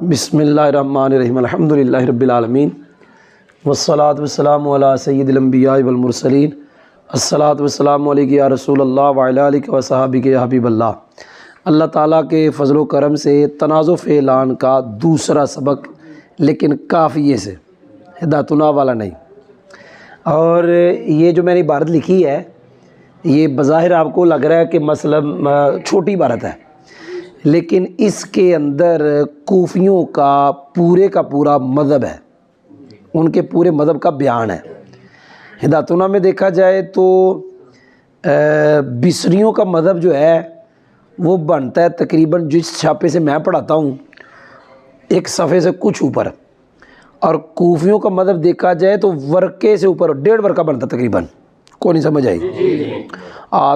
بسم اللہ الرحمن الرحیم الحمدللہ رب العالمین والصلاة والسلام علی سید الانبیاء والمرسلین الصلاة والسلام علیک یا رسول اللہ وعلی آلک و صحابک یا حبیب اللہ۔ اللہ تعالیٰ کے فضل و کرم سے تنازع اعلان کا دوسرا سبق، لیکن کافیے سے، ہدایتنا والا نہیں۔ اور یہ جو میں نے عبارت لکھی ہے یہ بظاہر آپ کو لگ رہا ہے کہ مثلا چھوٹی عبارت ہے، لیکن اس کے اندر کوفیوں کا پورا مذہب ہے، ان کے پورے مذہب کا بیان ہے۔ ہدایتنا میں دیکھا جائے تو بصریوں کا مذہب جو ہے وہ بنتا ہے تقریباً جس چھاپے سے میں پڑھاتا ہوں ایک صفحے سے کچھ اوپر، اور کوفیوں کا مذہب دیکھا جائے تو ورقے سے اوپر 1.5 ورقہ بنتا تقریباً۔ کو نہیں سمجھ آئی؟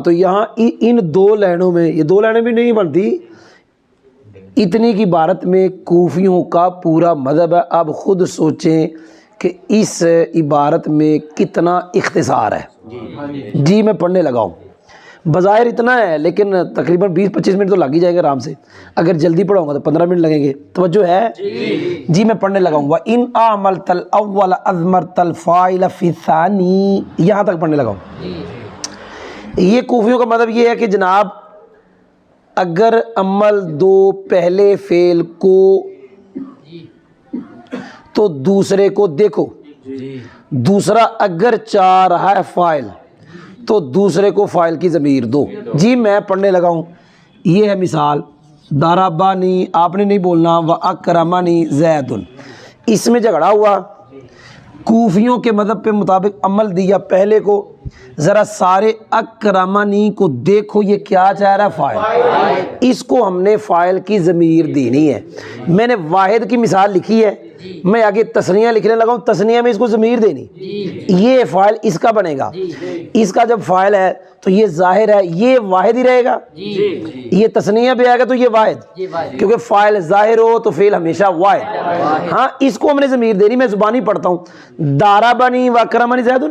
تو یہاں ان 2 لائنوں میں، یہ 2 لائنیں بھی نہیں بنتی، اتنی کی عبارت میں کوفیوں کا پورا مذہب ہے۔ آپ خود سوچیں کہ اس عبارت میں کتنا اختصار ہے۔ جی میں پڑھنے لگا ہوں، بظاہر اتنا ہے لیکن تقریباً 20-25 منٹ تو لگ ہی جائے گا آرام سے۔ اگر جلدی پڑھاؤں گا تو 15 منٹ لگیں گے۔ توجہ ہے؟ جی میں پڑھنے لگا ہوں۔ وَإِنْ أَعْمَلْتَ الْأَوَّلَ أَضْمَرْتَ الْفَاعِلَ فِي الثَّانِي، یہاں تک پڑھنے لگا ہوں۔ یہ کوفیوں کا مطلب یہ ہے کہ جناب اگر عمل 2 پہلے فعل کو تو دوسرے کو دیکھو، دوسرا اگر چاہ رہا ہے فاعل تو دوسرے کو فاعل کی ضمیر دو۔ جی میں پڑھنے لگا ہوں۔ یہ ہے مثال، ضربنی، آپ نے نہیں بولنا واکرمنی زید، اس میں جھگڑا ہوا۔ کوفیوں کے مذہب پہ مطابق عمل دیا پہلے کو، ذرا سارے اکرمنی کو دیکھو، یہ کیا چاہ رہا ہے؟ فاعل۔ اس کو ہم نے فاعل کی ضمیر دینی ہے۔ میں نے واحد کی مثال لکھی ہے، میں آگے تثنیہ لکھنے لگا ہوں، تثنیہ میں اس کو ضمیر دینی، یہ فاعل اس کا بنے گا۔ اس کا جب فاعل ہے تو یہ ظاہر ہے یہ واحد ہی رہے گا، یہ تثنیہ بھی آئے گا تو یہ واحد، کیونکہ فاعل ظاہر ہو تو فعل ہمیشہ واحد۔ ہاں اس کو ہم نے ضمیر دینی۔ میں زبانی پڑھتا ہوں، ضربنی واکرمنی زید،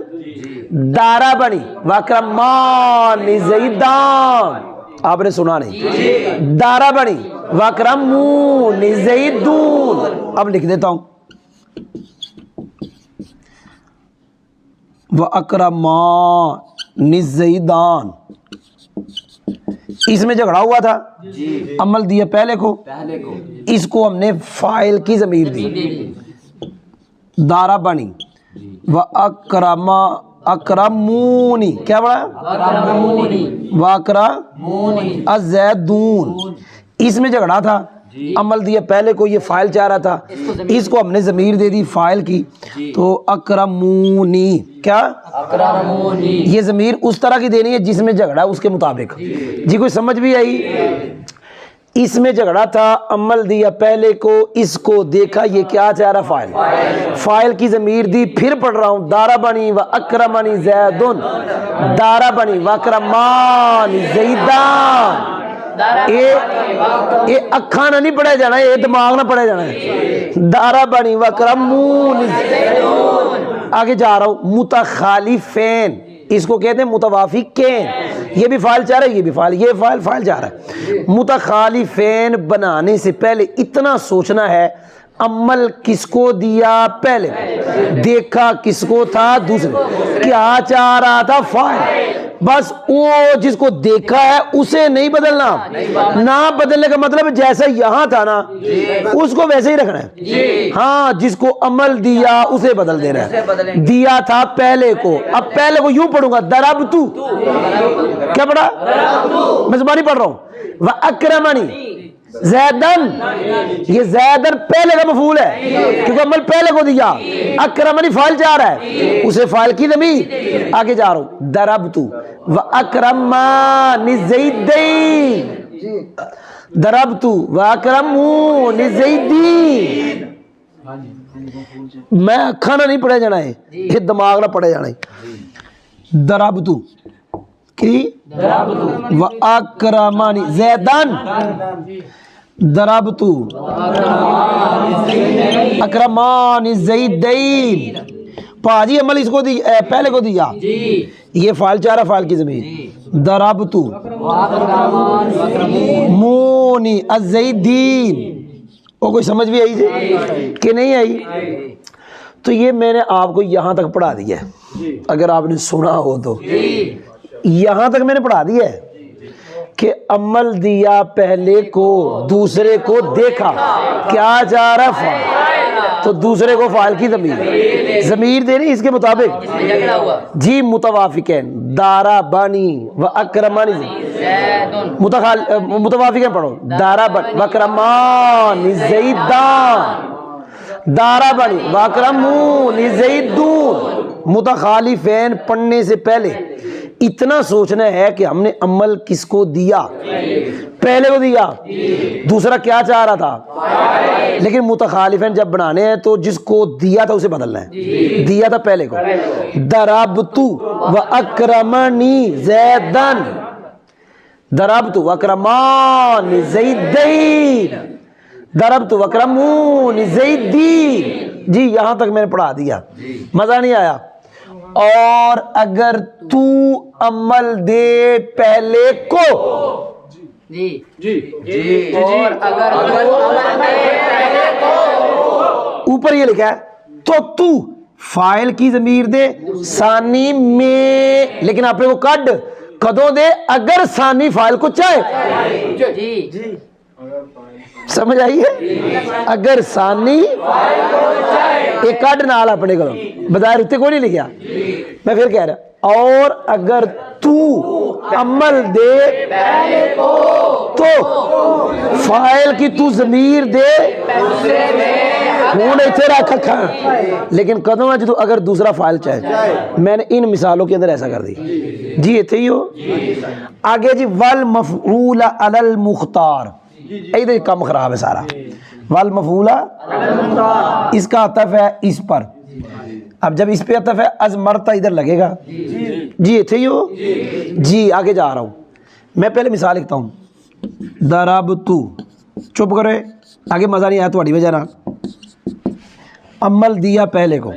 ضربنی واکرمنی زیدان، آپ نے سنا نہیں، ضربنی واکرمنی زیدون۔ اب لکھ دیتا ہوں، واکرمنی زیدان۔ اس میں جھگڑا ہوا تھا، عمل دیا پہلے کو، اس کو ہم نے فاعل کی ضمیر دی، ضربنی اکرمونی، کیا پڑھا؟ واکرمونی الزیدون۔ اس میں جھگڑا تھا، عمل دیا پہلے کو، یہ فاعل چاہ رہا تھا، اس کو ہم نے ضمیر دے دی فاعل کی، تو اکرمونی، کیا؟ اکرمونی۔ یہ ضمیر اس طرح کی دینی ہے جس میں جھگڑا اس کے مطابق۔ جی کوئی سمجھ بھی آئی؟ اس میں جھگڑا تھا، عمل دیا پہلے کو، اس کو دیکھا، یہ کیا چاہ رہا؟ فاعل۔ فاعل کی ضمیر دی، پھر پڑھ رہا ہوں، ضربنی واکرمنی زیدن، ضربنی واکرمنی زیدان۔ یہ اکھاں نہ نہیں پڑھا جانا ہے، یہ دماغ نہ پڑھا جانا ہے۔ ضربنی واکرمنی، آگے جا رہا ہوں، متخالفین، اس کو کہتے ہیں متوافقین۔ یہ بھی فاعل چاہ رہا ہے، یہ بھی فاعل، یہ فاعل چاہ رہا ہے۔ متخالفین بنانے سے پہلے اتنا سوچنا ہے، عمل کس کو دیا پہلے، دیکھا کس کو تھا دوسرے، کیا چاہ رہا تھا؟ فاعل۔ بس وہ جس کو دیکھا ہے اسے نہیں بدلنا، نہ بدلنے کا مطلب جیسا یہاں تھا نا اس کو ویسے ہی رکھنا ہے۔ ہاں جس کو عمل دیا اسے بدل دینا ہے۔ دیا تھا پہلے کو، اب پہلے کو یوں پڑھوں گا، ضربتو، کیا پڑھا؟ میں زبانی پڑھ رہا ہوں، واکرمنی زیدن، یہ زیدن پہلے کا مفعول ہے کیونکہ عمل پہلے کو دیا، اکرمنی فاعل جا رہا ہے، اسے فاعل کی ضمیر۔ آگے جا رہا ہوں، ضربتو واکرمنی زیدین، ضربتو واکرمنی زیدین۔ میں کھانا نہیں پڑھا جانا ہے، یہ دماغ نہ پڑھا جانا ہے۔ ضربتو کی واکرمنی زیدن، ضربتو اکرمنی زیدین۔ پاجی عمل اس کو پہلے کو دیا، یہ فاعل چاہ رہا، فاعل کی ضمیر، ضربتو مونی الزیدین، وہ کوئی سمجھ بھی آئی جی کہ نہیں آئی؟ تو یہ میں نے آپ کو یہاں تک پڑھا دیا ہے، اگر آپ نے سنا ہو تو یہاں تک میں نے پڑھا دیا ہے کہ عمل دیا پہلے کو، دوسرے کو دیکھا، کیا چاہ رہا ہے؟ فاعل، تو دوسرے کو فاعل کی ضمیر دینی اس کے مطابق جی متوافقین، دارا بانی و اکرمانی، متوافقین پڑھو، دارا بانی و اکرمانی زیدان، دارا بانی و اکرمونی زیدون۔ متخالفین پڑھنے سے پہلے اتنا سوچنا ہے کہ ہم نے عمل کس کو دیا، پہلے کو دیا، دوسرا کیا چاہ رہا تھا، لیکن متخالفین جب بنانے ہیں تو جس کو دیا تھا اسے بدلنا ہے، دیا تھا پہلے کو، ضربتو و اکرمنی زیدن، ضربتو و اکرمانی زیدین، ضربتو و اکرمونی زیدین، جی یہاں تک میں نے پڑھا دیا، مزہ نہیں آیا؟ اور اگر تو عمل دے پہلے کو، اور اگر اوپر یہ لکھا ہے تو فاعل کی ضمیر دے، ثانی میں، لیکن آپ نے وہ کدوں دے؟ اگر ثانی فاعل کو چاہے، سمجھ آئی ہے؟ اگر ثانی ایک کڈ نال اپنے کو بظاہر اتنے کو نہیں لکھا، میں پھر کہہ رہا، اور اگر تو عمل دے تو فاعل کی تو ضمیر دے، ہوں اتنے رکھ کھا، لیکن کدوں ہے جو اگر دوسرا فاعل چاہے، میں نے ان مثالوں کے اندر ایسا کر دی جی، اتنے ہی ہو آگے جی، والمفعول علی المختار، ادھر کم خراب ہے سارا، والمفعول اس کا عطف ہے اس پر، اب جب اس پہ عطف ہے از مرتا ادھر لگے گا جی، اتنے ہی ہو جی، آگے جا رہا ہوں میں، پہلے مثال لکھتا ہوں، ضربتو، چپ کرے آگے مزہ نہیں آیا تھوڑی وجہ نہ، عمل دیا پہلے کو،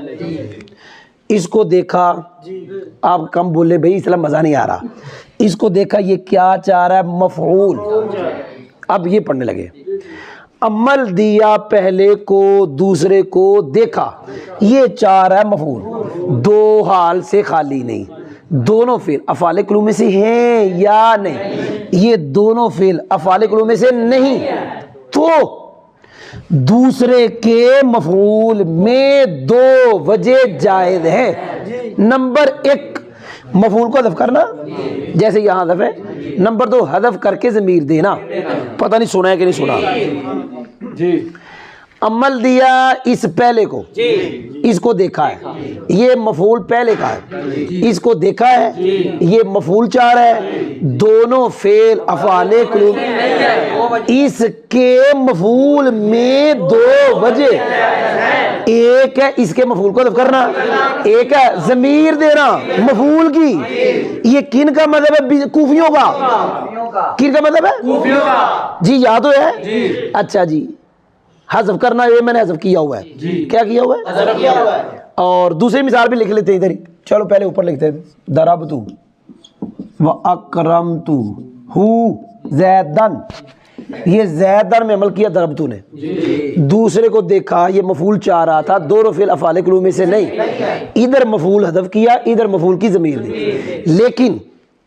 اس کو دیکھا، آپ کم بولے بھائی اس لیے مزہ نہیں آ رہا، اس کو دیکھا، یہ کیا چاہ رہا ہے؟ مفعول، اب یہ پڑھنے لگے، عمل دیا پہلے کو، دوسرے کو دیکھا، یہ چاہ رہا ہے مفعول، دو حال سے خالی نہیں، دونوں فعل افعال کلو میں سے ہیں یا نہیں، یہ دونوں فعل افعال کلو میں سے نہیں، تو دوسرے کے مفعول میں دو وجہ جائز ہے، نمبر ایک مفعول کو حذف کرنا جیسے یہاں حذف ہے، نمبر دو حذف کر کے ضمیر دینا، پتہ نہیں سنا ہے کہ نہیں سنا جی، عمل دیا اس پہلے کو، اس کو دیکھا ہے، یہ مفعول پہلے کا ہے، اس کو دیکھا ہے، یہ مفعول چاہ رہا ہے، دونوں فعل افعال قلوب، اس کے مفعول میں دو وجہ، ایک ہے اس کے مفعول کو حذف کرنا، ایک ہے ضمیر دینا مفعول کی، یہ کن کا مذہب ہے؟ کوفیوں کا، کن کا مذہب ہے جی؟ یاد ہو ہے؟ اچھا جی، حذف کرنا یہ میں نے حذف کیا ہوا ہے، کیا کیا ہوا ہے؟ اور دوسری مثال بھی لکھ لیتے ہیں ادھر ہی، چلو پہلے اوپر لکھتے ہیں، ضربتو و اکرمتو ہو زیدن، یہ زیدن میں عمل کیا ضربتو نے، دوسرے کو دیکھا، یہ مفعول چاہ رہا تھا، دونوں فعل افعال قلوب میں سے نہیں، ادھر مفعول حذف کیا، ادھر مفعول کی ضمیر دی، لیکن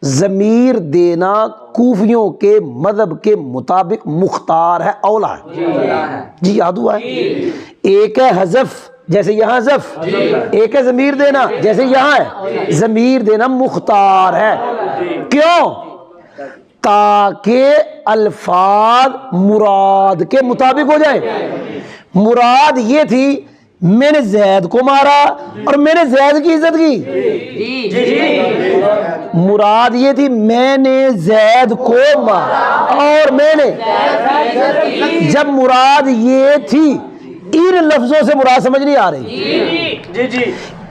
ضمیر دینا کوفیوں کے مذہب کے مطابق مختار ہے، اولا ہے جی، یاد ہوا ہے؟ ایک ہے حذف جیسے یہاں حذف، ایک ہے ضمیر دینا جیسے یہاں ہے، ضمیر دینا مختار ہے، کیوں؟ تاکہ الفاظ مراد کے مطابق ہو جائیں، مراد یہ تھی میں نے زید کو مارا اور میں نے زید کی عزت کی، مراد یہ تھی میں نے زید کو مارا اور میں نے، جب مراد یہ تھی، ان لفظوں سے مراد سمجھ نہیں آ رہی،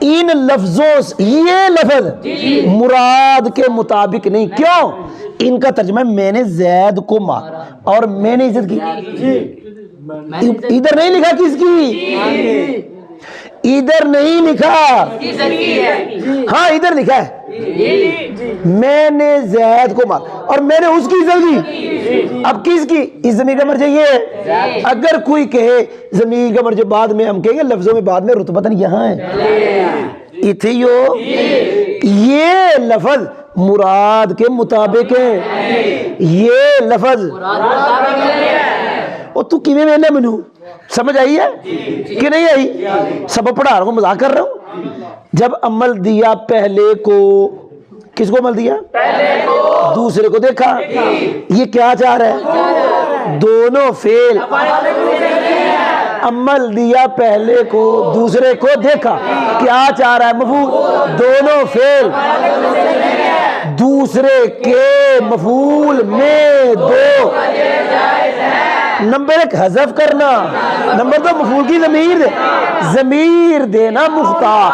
ان لفظوں سے، یہ لفظ مراد کے مطابق نہیں، کیوں؟ ان کا ترجمہ میں نے زید کو مارا اور میں نے عزت کی، ادھر نہیں لکھا کس کی، ادھر نہیں لکھا, ہاں ادھر لکھا ہے میں نے زید کو مارا اور میں نے اس کی عزت کی. اب کس کی؟ اس ضمیر کا مرجع یہ ہے. اگر کوئی کہے ضمیر کا مرجع بعد میں, ہم کہیں گے لفظوں میں بعد میں رتبتاً یہاں ہے اتھیو. یہ لفظ مراد کے مطابق ہے, یہ لفظ اور تو کیویں میں منو سمجھ آئی ہے کہ نہیں آئی؟ سبق پڑھا رہا ہوں, مذاق کر رہا ہوں. جب عمل دیا پہلے کو, کس کو عمل دیا؟ پہلے کو. دوسرے کو دیکھا, یہ کیا چاہ رہا ہے؟ دونوں فعل. عمل دیا پہلے کو, دوسرے کو دیکھا, کیا چاہ رہا ہے؟ مفعول. دونوں فعل دوسرے کے مفعول میں دو. نمبر ایک حذف کرنا, نمبر دو مفعول کی ضمیر دینا مختار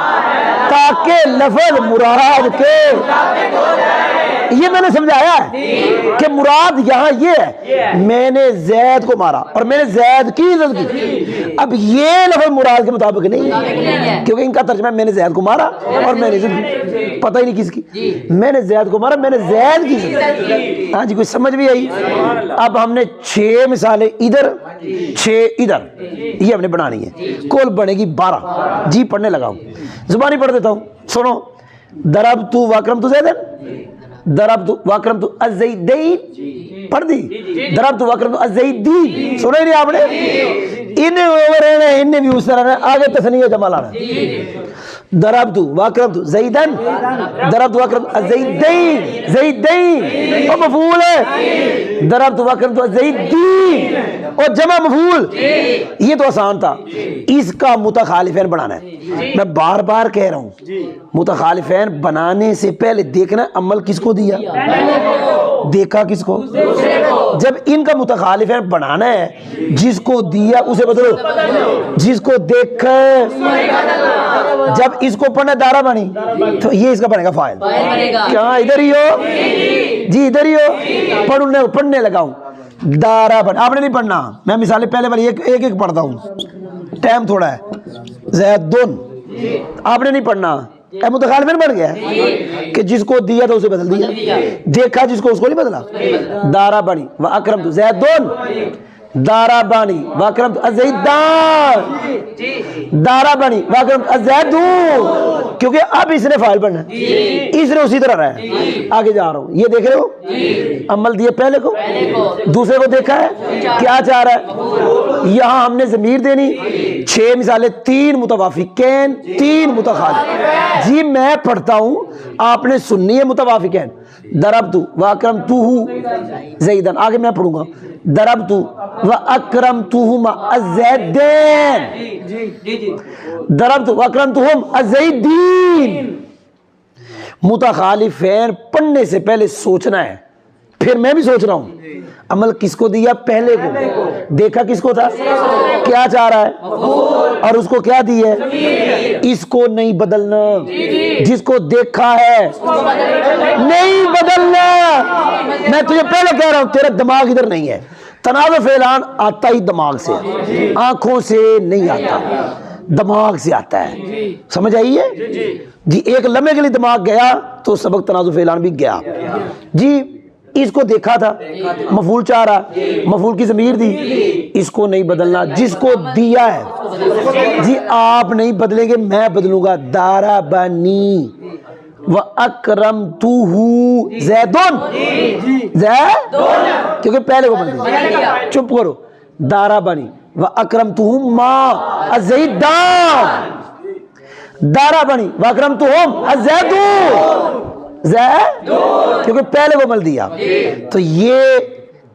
تاکہ لفظ مراد کے. یہ میں نے سمجھایا ہے کہ مراد یہاں یہ ہے میں نے زید کو مارا اور میں نے زید کی عزت کی. اب یہ لفظ مراد کے مطابق نہیں ہے کیونکہ ان کا ترجمہ ہے میں نے زید کو مارا اور میں نے عزت کی. پتہ ہی نہیں کس کی, میں نے زید کو مارا, میں نے زید کی عزت کی. ہاں جی, کوئی سمجھ بھی آئی؟ اب ہم نے 6 مثالیں ادھر 6 ادھر یہ ہم نے بنانی ہے, کل بنے گی 12. جی پڑھنے لگا ہوں, زبانی پڑھ دیتا ہوں, سنو. ضربت واکرمت زیدن, ضربت واکرمت الزیدین, پڑھ دی. ضربت واکرمت الزیدین, سنا ہی نہیں آپ نے؟ انہیں بھی اس طرح آگے تثنیہ جمع لانا. ضربت واکرمت زیدن, ضربت واکرمت الزیدین, زیدین اور مفعول ہے. ضربت واکرمت الزیدین اور جمع مفعول. یہ تو آسان تھا, اس کا متخالفین بنانا ہے. میں بار بار کہہ رہا ہوں متخالفین بنانے سے پہلے دیکھنا عمل کس کو دیا, دیکھا کس کو. جب ان کا متخالفین بنانا ہے, جس کو دیا اسے بدلو, جس کو دیکھا جب اس کو پڑھنا دارا بنی تو یہ اس کا بنے گا فاعل. کیا ادھر ہی ہو جی, ادھر ہی ہو. پڑھنے لگا ہوں دارا بن. آپ نے نہیں پڑھنا, میں مثالیں پہلے والی ایک ایک پڑھتا ہوں, ٹائم تھوڑا ہے. زیدن آپ نے نہیں پڑھنا, متخالفین بن گیا کہ جس کو دیا تو اسے بدل دیا, دیکھا جس کو اس کو نہیں بدلا. دارا بنی واکرمت زیدن, دارا بانی واکرمت الزیدان, دارا بانی واکرمت الزیدون. کیونکہ اب اس نے فاعل بننا ہے, اس نے اسی طرح رہا ہے. آگے جا رہا ہوں, یہ دیکھ رہے ہو عمل دیے پہلے کو, دوسرے کو دیکھا ہے, کیا چاہ رہا ہے؟ یہاں ہم نے ضمیر دینی. 6 مثالیں, 3 متوافقین 3 متخالف. جی میں پڑھتا ہوں, آپ نے سننی ہے متوافقین. ضربت واکرمتہ زیدن, آگے میں پڑھوں گا. ضربت واکرمتہما الزیدین, ضربت واکرمتہم الزیدین. متخالفین پڑھنے سے پہلے سوچنا ہے. پھر میں بھی سوچ رہا ہوں عمل کس کو دیا, پہلے کو. دیکھا کس کو تھا, کیا چاہ رہا ہے, اور اس کو کیا دی ہے, اس کو نہیں بدلنا. جس کو دیکھا ہے نہیں بدلنا. میں تجھے پہلے کہہ رہا ہوں تیرا دماغ ادھر نہیں ہے. تنازع فعلان آتا ہی دماغ سے, آنکھوں سے نہیں آتا, دماغ سے آتا ہے. سمجھ آئی ہے جی؟ ایک لمحے کے لیے دماغ گیا تو سبق تنازع فعلان بھی گیا. جی اس کو دیکھا تھا, مفعول چاہ رہا, مفعول کی ضمیر دی, اس کو نہیں بدلنا. جس کو دیا ہے جی آپ نہیں بدلیں گے, میں بدلوں گا. دارا بنی وَأَكْرَمْتُهُ زیدن, زید کیونکہ پہلے کو بدل دیا. چپ کرو. دارا بنی وَأَكْرَمْتُهُمَا الزَّيْدَانِ, دارا بنی وَأَكْرَمْتُهُمْ الزَّيْدُونَ, زید کیونکہ پہلے کو مل دیا. تو یہ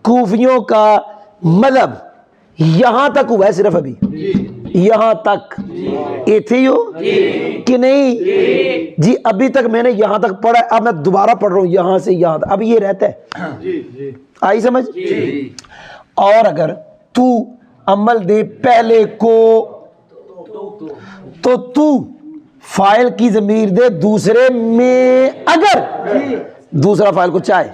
کوفیوں کا مذہب یہاں تک ہوا ہے, صرف ابھی یہاں تک. ایتھیو کہ نہیں جی؟ ابھی تک میں نے یہاں تک پڑھا ہے, اب میں دوبارہ پڑھ رہا ہوں یہاں سے یہاں تک. اب یہ رہتا ہے, آئی سمجھ؟ اور اگر تو عمل دے پہلے کو تو فائل کی ضمیر دے دوسرے میں, اگر دوسرا فائل کو چاہے.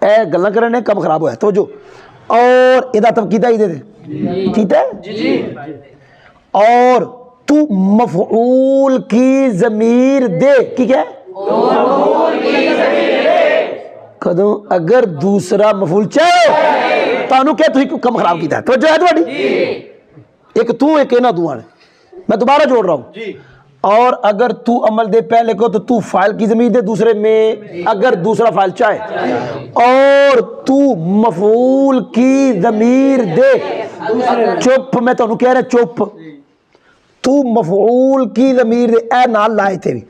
اے گلا کرنے کم خراب ہوا ہے تو جو, اور ادا تب کیتا ہی دے دے, ٹھیک ہے. اور تو مفعول کی ضمیر دے کی کیا ہے کدوں اگر دوسرا مفعول چاہے تانوں کیا تو ہی کم خراب کیتا ہے توجہ ہے تھوڑی ایک تو ایک نہ دعا نے میں دوبارہ جوڑ رہا ہوں اور اگر تو عمل دے پہلے کو تو فاعل کی ضمیر دے دوسرے میں اگر دوسرا فاعل چاہے اور تو مفعول کی ضمیر دے چپ میں تو کہہ رہا چپ تو مفعول کی ضمیر دے اے نال لائے تیری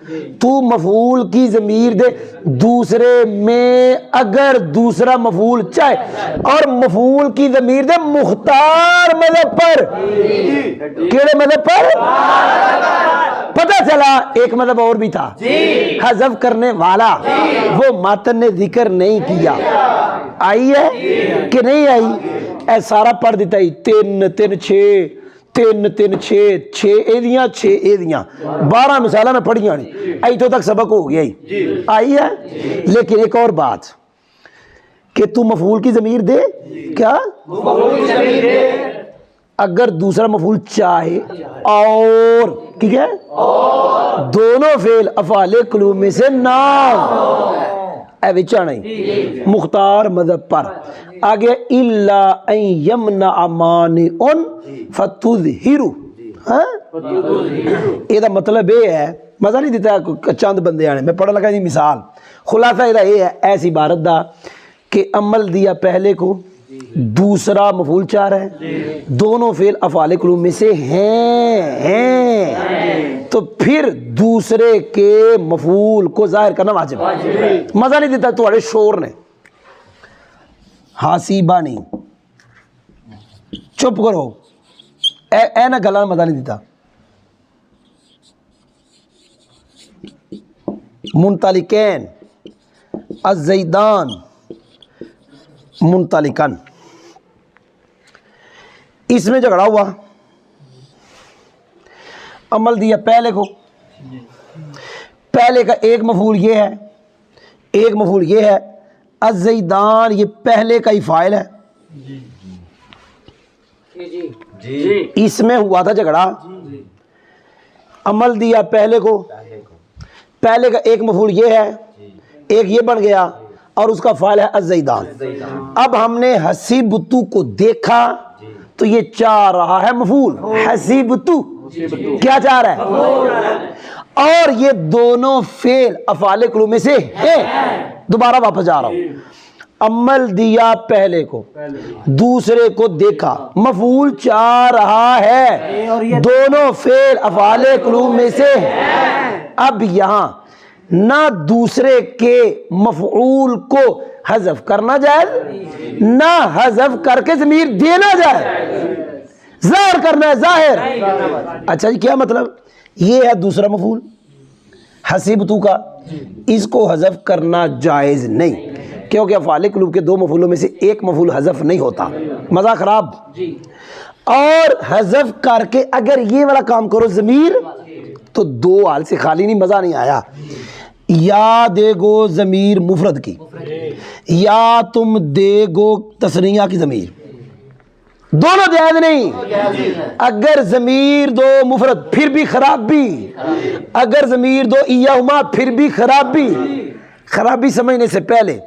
تو مفعول کی ضمیر دے دوسرے میں اگر دوسرا مفعول چاہے اور مفعول کی ضمیر دے مختار مذہب پر کیڑے مذہب پر پتہ چلا ایک مذہب اور بھی تھا حذف کرنے والا وہ ماتن نے ذکر نہیں کیا آئی ہے کہ نہیں آئی اے سارا پڑھ دیتا ہی 3 3 6 3 3 6 6 ایدیاں 6 ایدیاں 12 مثالہ میں پڑھیاں نہیں ایتھوں تک سبق ہو گیا ہی آئی ہے لیکن ایک اور بات کہ تو مفعول کی ضمیر دے کیا اگر دوسرا مفعول چاہے اور کی کیا ہے دونوں فعل افعال قلوب میں سے نام اے وچا نہیں مختار مذہب پر آگے الا ان یمنع مانع فتظہر یہ دا مطلب یہ ہے مزہ نہیں دیتا چند بندے آنے میں پڑھا لگا دی مثال خلاصہ یہ ہے ایسی عبارت دا کہ عمل دیا پہلے کو دوسرا مفعول چاہ رہا ہے دونوں فعل افعال قلوب میں سے ہیں تو پھر دوسرے کے مفعول کو ظاہر کرنا واجب مزہ نہیں دیتا تمہارے شور نے حاسیبہ نہیں چپ کرو اے نہ گلا مزہ نہیں دیتا منطلقین الزیدان منطلقن اس میں جھگڑا ہوا عمل دیا پہلے کو پہلے کا ایک مفعول یہ ہے ایک مفعول یہ ہے الزیدان یہ پہلے کا ہی فاعل ہے اس میں ہوا تھا جھگڑا عمل دیا پہلے کو پہلے کا ایک مفعول یہ ہے ایک یہ بن گیا اور اس کا فاعل ہے الزیدان اب ہم نے حسیبتو کو دیکھا تو یہ چاہ رہا ہے مفعول حسیبتو کیا چاہ رہا ہے اور یہ دونوں فعل افعال قلوب میں سے ہیں دوبارہ واپس جا رہا ہوں عمل دیا پہلے کو دوسرے کو دیکھا مفعول چاہ رہا ہے دونوں فعل افعال قلوب میں سے اب یہاں نہ دوسرے کے مفعول کو حذف کرنا جائز نہ حذف کر کے ضمیر دینا جائز ظاہر کرنا ہے ظاہر اچھا جی کیا مطلب یہ ہے دوسرا مفعول حسیبتو کا اس کو حذف کرنا جائز نہیں کیونکہ افعال قلوب کے دو مفعولوں میں سے ایک مفعول حذف نہیں ہوتا مزہ خراب اور حذف کر کے اگر یہ والا کام کرو ضمیر تو دو حال سے خالی نہیں مزہ نہیں آیا یا دے گو ضمیر مفرد کی یا تم دے گو تثنیہ کی ضمیر دونوں جائز نہیں اگر ضمیر دو مفرد پھر بھی خرابی اگر ضمیر دو ایہما پھر بھی خرابی سمجھنے سے پہلے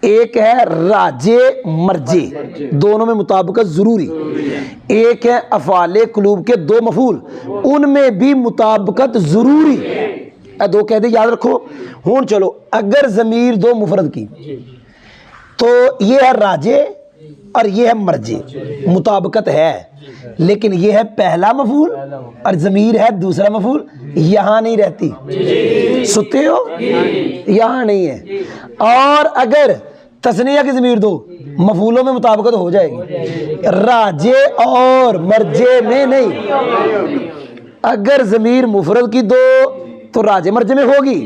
ایک ہے راجے مرجے دونوں میں مطابقت ضروری ایک ہے افعال قلوب کے دو مفعول ان میں بھی مطابقت ضروری دو کہہ دے یاد رکھو ہون چلو اگر ضمیر دو مفرد کی تو یہ ہے راجے اور یہ ہے مرجے مطابقت ہے لیکن یہ ہے پہلا مفعول اور ضمیر ہے دوسرا مفعول یہاں نہیں رہتی ستے ہو یہاں نہیں ہے اور اگر تثنیہ کی ضمیر دو مفعولوں میں مطابقت ہو جائے گی راجے اور مرجے میں نہیں اگر ضمیر مفرد کی دو تو راجے مرجے میں ہوگی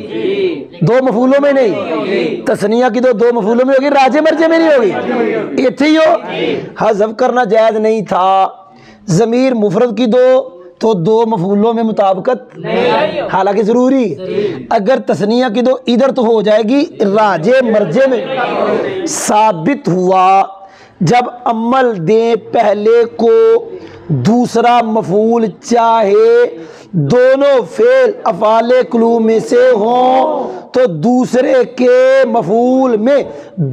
دو مفعولوں میں نہیں تثنیہ کی دو مفعولوں میں ہوگی راجے مرجے میں نہیں ہوگی ایتھے ہی ہو حذف کرنا جائز نہیں تھا ضمیر مفرد کی دو تو دو مفعولوں میں مطابقت حالانکہ ضروری اگر تثنیہ کی دو ادھر تو ہو جائے گی راجے مرجے میں ثابت ہوا جب عمل دے پہلے کو دوسرا مفعول چاہے دونوں فعل افعال کلو میں سے ہوں تو دوسرے کے مفعول میں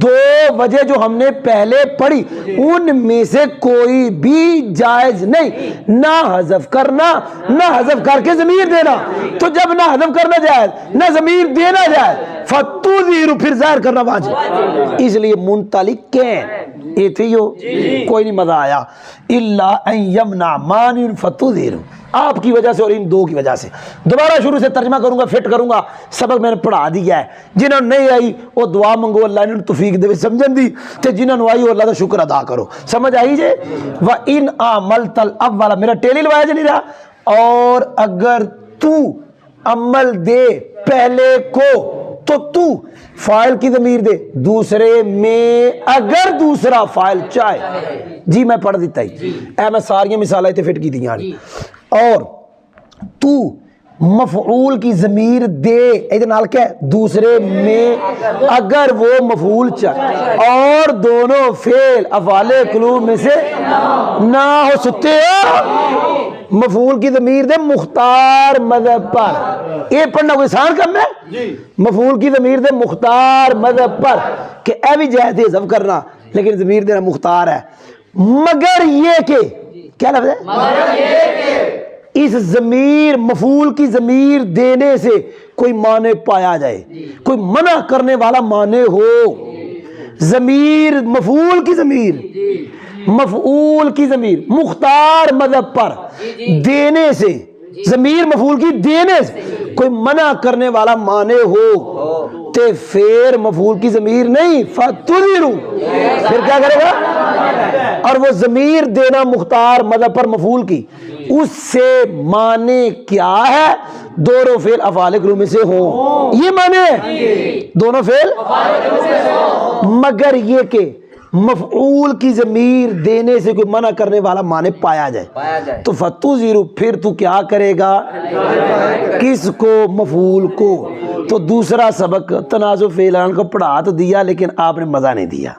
دو وجہ جو ہم نے پہلے پڑھی ان میں سے کوئی بھی جائز نہیں، نہ حذف کرنا نہ حذف کر کے ضمیر دینا۔ تو جب نہ حذف کرنا جائز نہ ضمیر دینا جائز فتوزیر پھر ظاہر کرنا واجب، اس لیے منطلق کین یہ تھی ہو کوئی نہیں مزہ آیا الا ان یمنع مانع فتوزیر، آپ کی وجہ سے اور ان دو کی وجہ سے۔ دوبارہ شروع سے ترجمہ کروں گا، فٹ کروں گا، سبق میں نے پڑھا دیا ہے، جنہوں نے نہیں آئی وہ دعا منگو اللہ نے توفیق دے سمجھن دی، تے جنہوں نے آئی وہ اللہ کا شکر ادا کرو، سمجھ آئی جے۔ وَإِنْ عَمَلْتَ الْأَوَّلَ میرا ٹیلی لوایا جا نہیں رہا، اور اگر تو عمل دے پہلے کو تو تو فاعل کی ضمیر دے دوسرے میں اگر دوسرا فاعل چاہے، جی میں پڑھ دیتا ہی اے میں ساری مثالیں تے فٹ کی دیاں، اور تو مفعول کی ضمیر دے ایدے نال کیا ہے دوسرے میں اگر وہ مفعول چاہے اور دونوں فعل افعال قلوب میں سے نہ ہو سکتے ہو، مفعول کی ضمیر دے مختار مذہب پر، یہ پڑھنا کوئی آسان کم ہے، مفعول کی ضمیر دے مختار مذہب پر کہ اے بھی جائز حذف کرنا لیکن ضمیر دینا مختار ہے، مگر یہ کہ کیا لفظ ہے مگر یہ کہ اس ضمیر مفعول کی ضمیر دینے سے کوئی معنی پایا جائے، کوئی منع کرنے والا معنی ہو، ضمیر مفعول کی ضمیر مفعول کی ضمیر مختار مذہب پر دینے سے، ضمیر مفعول کی دینے سے کوئی منع کرنے والا معنی ہو تے پھر مفعول کی ضمیر نہیں فتذرو، پھر کیا کرے گا، اور وہ ضمیر دینا مختار مذہب پر مفعول کی اس سے معنی کیا ہے دونوں فعل افعال قلوب میں سے ہوں، یہ معنی ہے دونوں فعل مگر یہ کہ مفعول کی ضمیر دینے سے کوئی منع کرنے والا معنی پایا جائے تو فتذرو پھر تو کیا کرے گا کس کو مفعول کو، تو دوسرا سبق تنازع فعلان کو پڑھا تو دیا لیکن آپ نے مزہ نہیں دیا۔